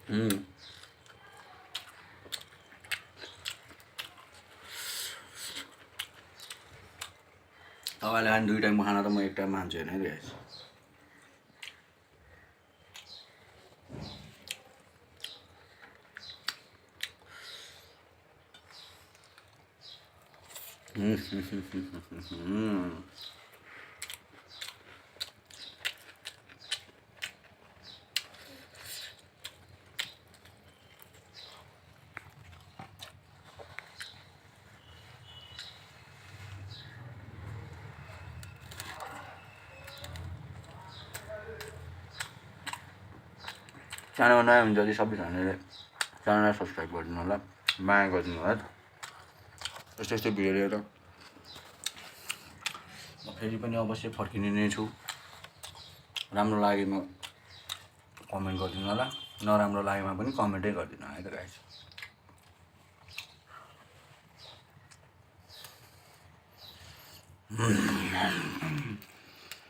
तपाईँले खाने 2 टाइमको खाना त म 1 टाइममा खान्छु होइन गाइस। च्यानलमा नयाँ हुन्छ जति सबैजनाले च्यानललाई सब्सक्राइब गरिदिनु होला, माया गरिदिनु होला। यस्तो यस्तो भिडियो लिएर म फेरि पनि अवश्य फर्किने नै छु। राम्रो लागेमा कमेन्ट गरिदिनु होला, नराम्रो लागेमा पनि कमेन्टै गरिदिनु है त गाइस।